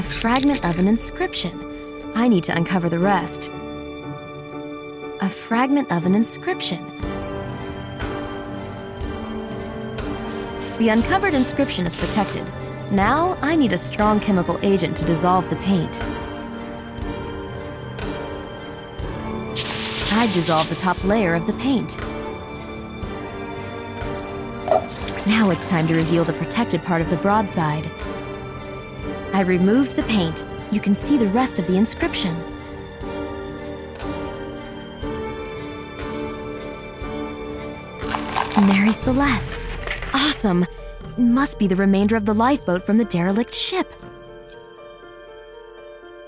A fragment of an inscription. I need to uncover the rest. A fragment of an inscription. The uncovered inscription is protected. Now, I need a strong chemical agent to dissolve the paint. I've dissolved the top layer of the paint. Now it's time to reveal the protected part of the broadside. I removed the paint. You can see the rest of the inscription. Mary Celeste. Awesome. It must be the remainder of the lifeboat from the derelict ship.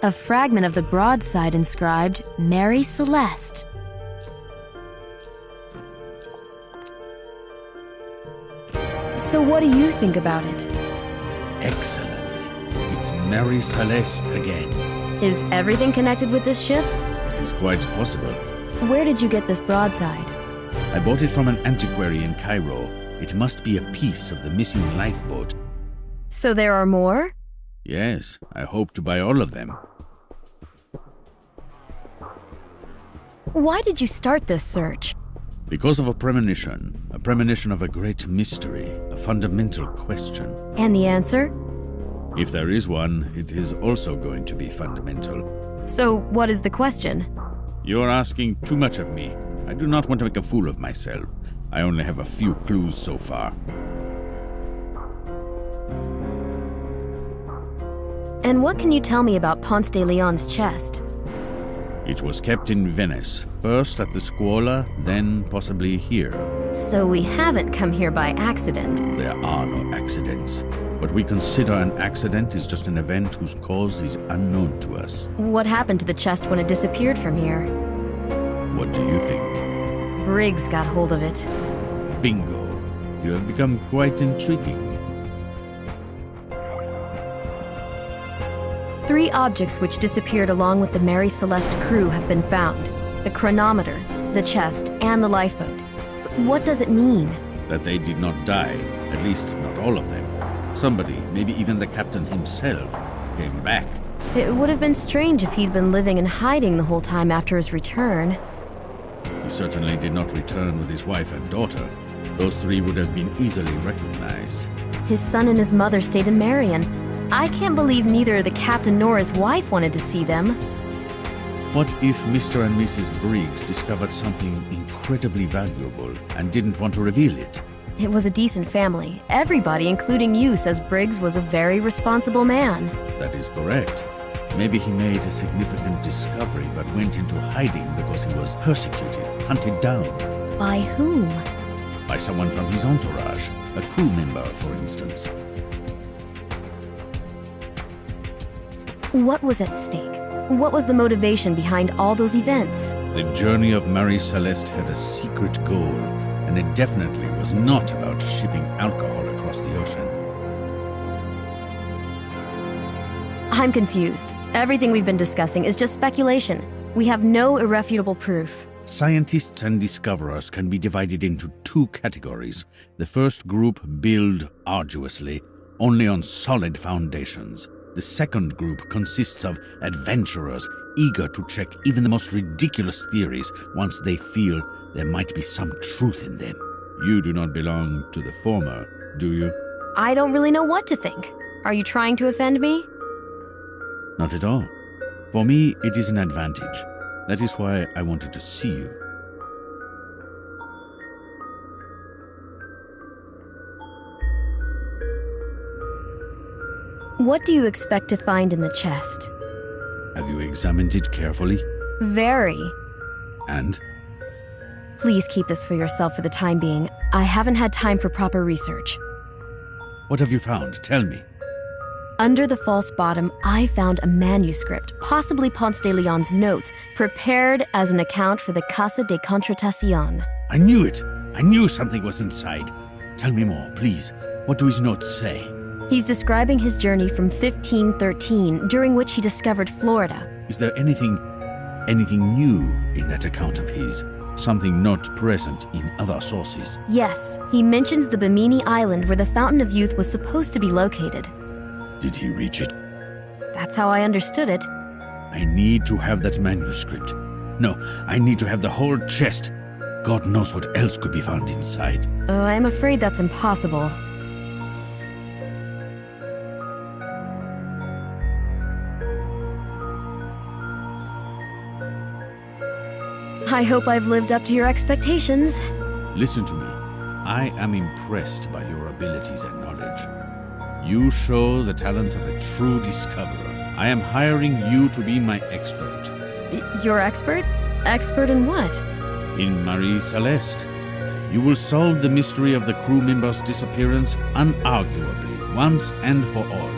A fragment of the broadside inscribed, Mary Celeste. So what do you think about it? Excellent. It's Mary Celeste again. Is everything connected with this ship? It is quite possible. Where did you get this broadside? I bought it from an antiquary in Cairo. It must be a piece of the missing lifeboat. So there are more? Yes, I hope to buy all of them. Why did you start this search? Because of a premonition of a great mystery, a fundamental question. And the answer? If there is one, it is also going to be fundamental. So what is the question? You're asking too much of me. I do not want to make a fool of myself. I only have a few clues so far. And what can you tell me about Ponce de Leon's chest? It was kept in Venice, first at the Scuola, then possibly here. So we haven't come here by accident. There are no accidents. What we consider an accident is just an event whose cause is unknown to us. What happened to the chest when it disappeared from here? What do you think? Briggs got hold of it. Bingo. You have become quite intriguing. 3 objects which disappeared along with the Mary Celeste crew have been found. The chronometer, the chest, and the lifeboat. What does it mean? That they did not die, at least not all of them. Somebody, maybe even the captain himself, came back. It would have been strange if he'd been living and hiding the whole time after his return. He certainly did not return with his wife and daughter. Those 3 would have been easily recognized. His son and his mother stayed in Marion. I can't believe neither the captain nor his wife wanted to see them. What if Mr. and Mrs. Briggs discovered something incredibly valuable and didn't want to reveal it? It was a decent family. Everybody, including you, says Briggs was a very responsible man. That is correct. Maybe he made a significant discovery but went into hiding because he was persecuted, hunted down. By whom? By someone from his entourage, a crew member, for instance. What was at stake? What was the motivation behind all those events? The journey of Mary Celeste had a secret goal, and it definitely was not about shipping alcohol across the ocean. I'm confused. Everything we've been discussing is just speculation. We have no irrefutable proof. Scientists and discoverers can be divided into 2 categories. The first group build arduously, only on solid foundations. The second group consists of adventurers eager to check even the most ridiculous theories once they feel there might be some truth in them. You do not belong to the former, do you? I don't really know what to think. Are you trying to offend me? Not at all. For me, it is an advantage. That is why I wanted to see you. What do you expect to find in the chest? Have you examined it carefully? Very. And? Please keep this for yourself for the time being. I haven't had time for proper research. What have you found? Tell me. Under the false bottom, I found a manuscript, possibly Ponce de Leon's notes, prepared as an account for the Casa de Contratacion. I knew it! I knew something was inside. Tell me more, please. What do his notes say? He's describing his journey from 1513, during which he discovered Florida. Is there anything new in that account of his? Something not present in other sources? Yes, he mentions the Bimini Island where the Fountain of Youth was supposed to be located. Did he reach it? That's how I understood it. I need to have that manuscript. No, I need to have the whole chest. God knows what else could be found inside. I'm afraid that's impossible. I hope I've lived up to your expectations. Listen to me. I am impressed by your abilities and knowledge. You show the talents of a true discoverer. I am hiring you to be my expert. You're expert? Expert in what? In Mary Celeste. You will solve the mystery of the crew member's disappearance unarguably, once and for all.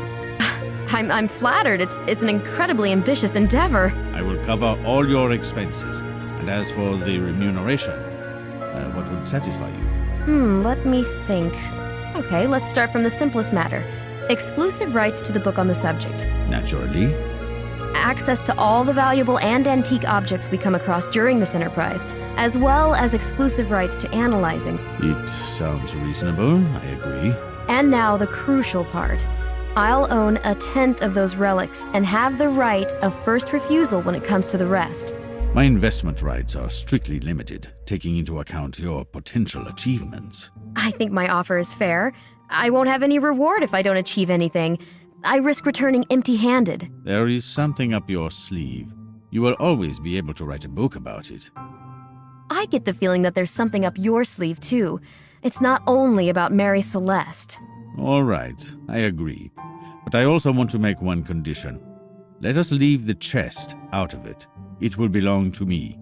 I'm flattered. It's an incredibly ambitious endeavor. I will cover all your expenses. And as for the remuneration, what would satisfy you? Let me think. Okay, let's start from the simplest matter. Exclusive rights to the book on the subject. Naturally. Access to all the valuable and antique objects we come across during this enterprise, as well as exclusive rights to analyzing. It sounds reasonable, I agree. And now the crucial part. I'll own 1/10 of those relics and have the right of first refusal when it comes to the rest. My investment rights are strictly limited, taking into account your potential achievements. I think my offer is fair. I won't have any reward if I don't achieve anything. I risk returning empty-handed. There is something up your sleeve. You will always be able to write a book about it. I get the feeling that there's something up your sleeve, too. It's not only about Mary Celeste. All right, I agree. But I also want to make one condition. Let us leave the chest out of it. It will belong to me.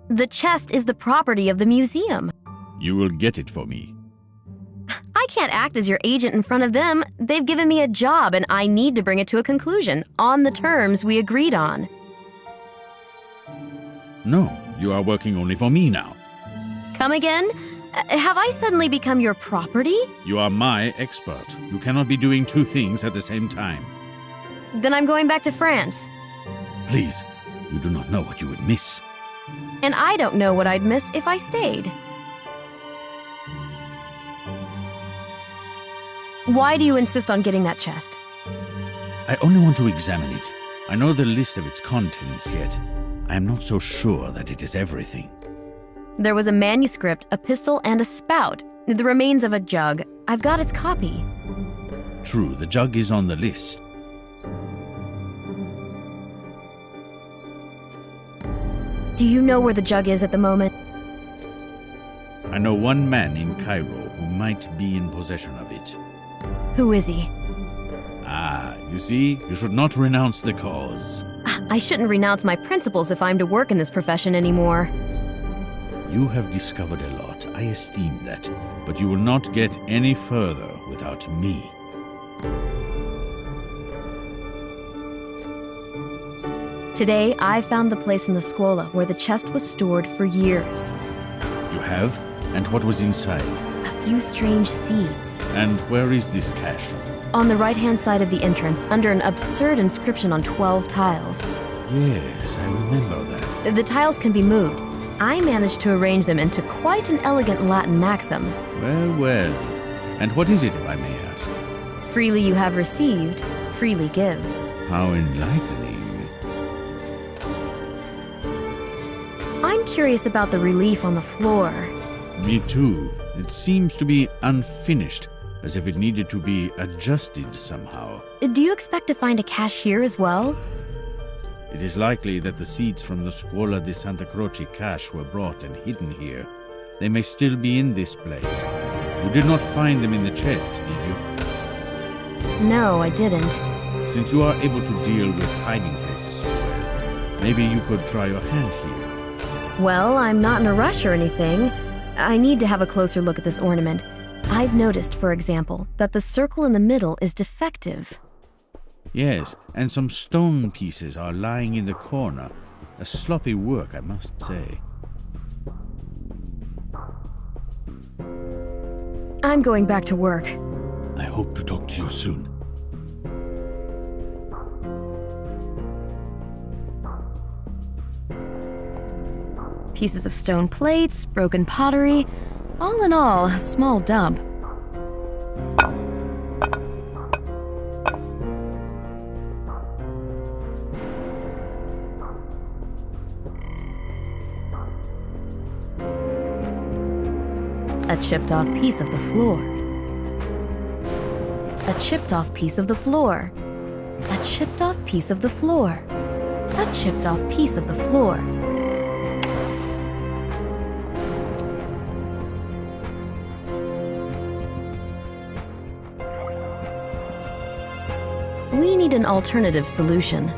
The chest is the property of the museum. You will get it for me. I can't act as your agent in front of them. They've given me a job and I need to bring it to a conclusion on the terms we agreed on. No, you are working only for me now. Come again? Have I suddenly become your property? You are my expert. You cannot be doing two things at the same time. Then I'm going back to France. Please, you do not know what you would miss. And I don't know what I'd miss if I stayed. Why do you insist on getting that chest? I only want to examine it. I know the list of its contents, yet I am not so sure that it is everything. There was a manuscript, a pistol, and a spout. The remains of a jug. I've got its copy. True, the jug is on the list. Do you know where the jug is at the moment? I know one man in Cairo who might be in possession of it. Who is he? Ah, you see, you should not renounce the cause. I shouldn't renounce my principles if I'm to work in this profession anymore. You have discovered a lot, I esteem that, but you will not get any further without me. Today, I found the place in the Scuola where the chest was stored for years. You have? And what was inside? A few strange seeds. And where is this cache? On the right-hand side of the entrance, under an absurd inscription on 12 tiles. Yes, I remember that. The tiles can be moved. I managed to arrange them into quite an elegant Latin maxim. Well, well. And what is it, if I may ask? Freely you have received, freely give. How enlightening. I'm curious about the relief on the floor. Me too. It seems to be unfinished, as if it needed to be adjusted somehow. Do you expect to find a cache here as well? It is likely that the seeds from the Scuola di Santa Croce cache were brought and hidden here. They may still be in this place. You did not find them in the chest, did you? No, I didn't. Since you are able to deal with hiding places so well, maybe you could try your hand here. Well, I'm not in a rush or anything. I need to have a closer look at this ornament. I've noticed, for example, that the circle in the middle is defective. Yes, and some stone pieces are lying in the corner. A sloppy work, I must say. I'm going back to work. I hope to talk to you soon. Pieces of stone plates, broken pottery. All in all, a small dump. A chipped off piece of the floor. A chipped off piece of the floor. A chipped off piece of the floor. A chipped off piece of the floor. We need an alternative solution.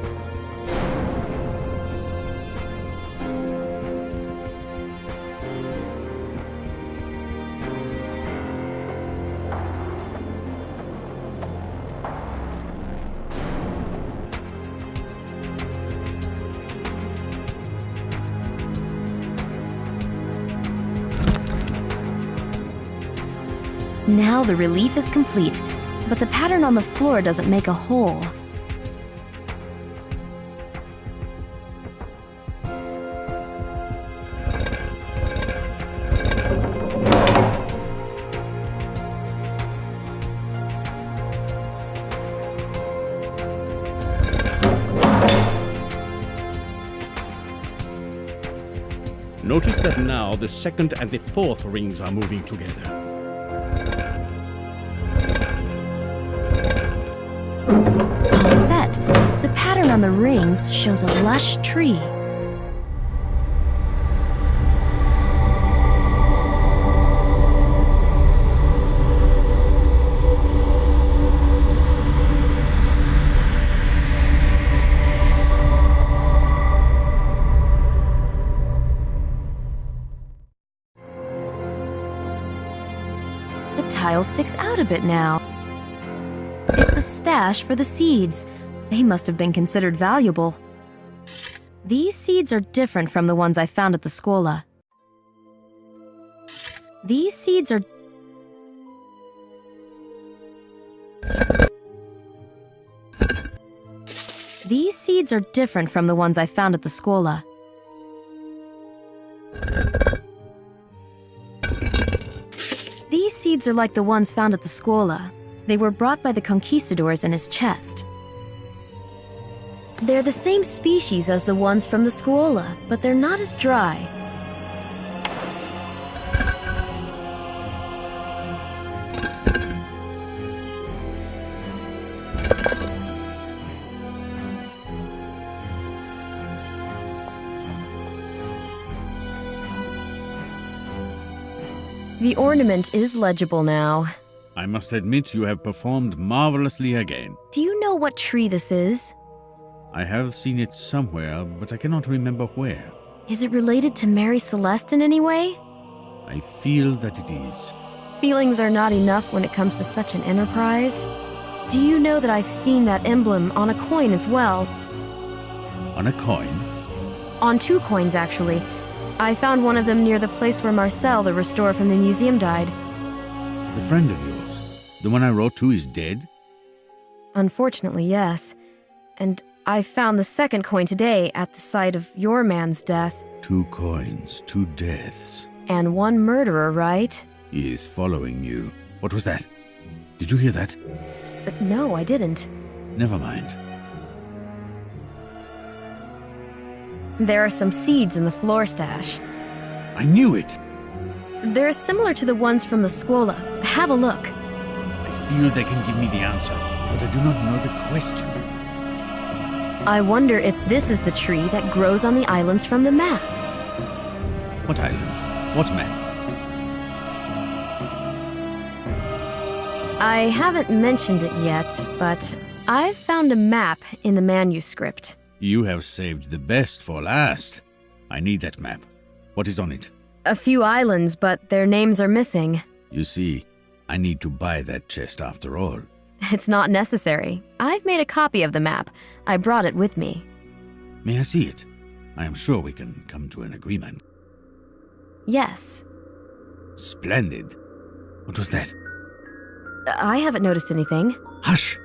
Now the relief is complete, but the pattern on the floor doesn't make a hole. Notice that now the second and the fourth rings are moving together. All set. The pattern on the rings shows a lush tree. The tile sticks out a bit now. It's a stash for the seeds. They must have been considered valuable. These seeds are different from the ones I found at the Scuola. These seeds are... These seeds are different from the ones I found at the Scuola. These seeds are like the ones found at the Scuola. They were brought by the conquistadors in his chest. They're the same species as the ones from the Scuola, but they're not as dry. The ornament is legible now. I must admit you have performed marvelously again. Do you know what tree this is? I have seen it somewhere, but I cannot remember where. Is it related to Mary Celeste in any way? I feel that it is. Feelings are not enough when it comes to such an enterprise. Do you know that I've seen that emblem on a coin as well? On a coin? On 2 coins, actually. I found one of them near the place where Marcel, the restorer from the museum, died. The friend of yours? The one I wrote to is dead? Unfortunately, yes. And I found the second coin today at the site of your man's death. 2 coins, 2 deaths. And 1 murderer, right? He is following you. What was that? Did you hear that? No, I didn't. Never mind. There are some seeds in the floor stash. I knew it! They're similar to the ones from the Scuola. Have a look. I feel they can give me the answer, but I do not know the question. I wonder if this is the tree that grows on the islands from the map. What island? What map? I haven't mentioned it yet, but I've found a map in the manuscript. You have saved the best for last. I need that map. What is on it? A few islands, but their names are missing. You see, I need to buy that chest after all. It's not necessary. I've made a copy of the map. I brought it with me. May I see it? I am sure we can come to an agreement. Yes. Splendid. What was that? I haven't noticed anything. Hush!